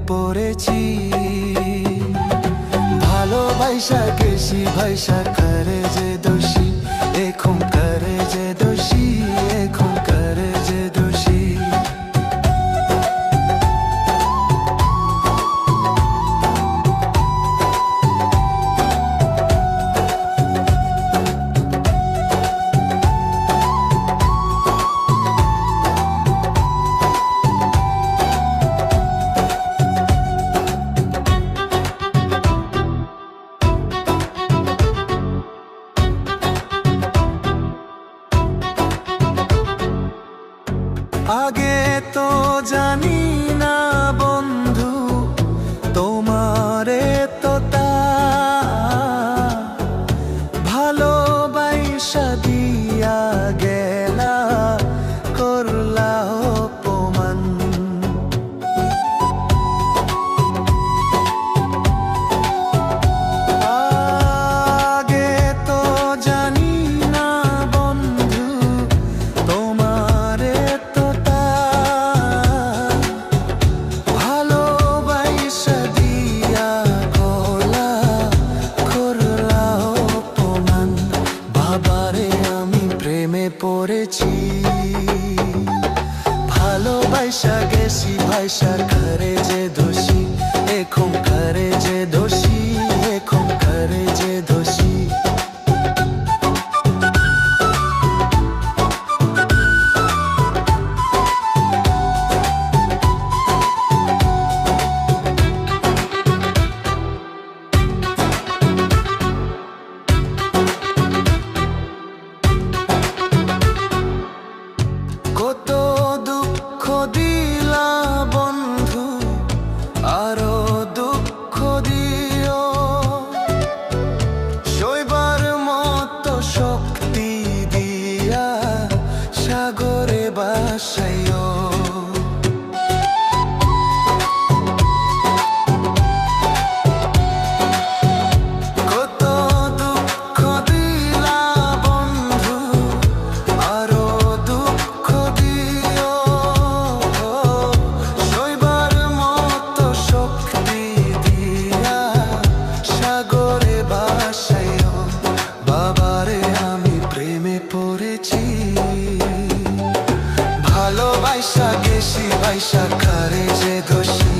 পড়েছি। ভালোবাসা গেছি ভাইসা করে যে দোষী, এখন করে যে দোষী, এখন করে যে দোষী। আগে তো জানি না বন্ধু তোমারে তো তা ভালোবাসা দিয়া গেলা, করলা অপমান। আগে তো জানি না বন্ধু তোমারে তো তা ভালোবাসা দিয়া গলা, করলা অপমান। বাবারে আমি প্রেমে পড়েছি, ভালোবাসা গেছি ভাইসা করে যে দোষী, এখন করে যে দোষী, এখন করে যে দোষী। কত দুঃখ দিলা বন্ধু, আরো দুঃখ দিও, সইবার মতো শক্তি দিয়া সাগরে বাসাইও। কত দুঃখ দিলা বন্ধু, আরো দুঃখ দিও, সইবার মতো শক্তি দিয়া সাগরে বাসাইও। বাবারে আমি প্রেমে পড়েছি, ভালোবাসা গেছি ভাইসা করে যে দোষী,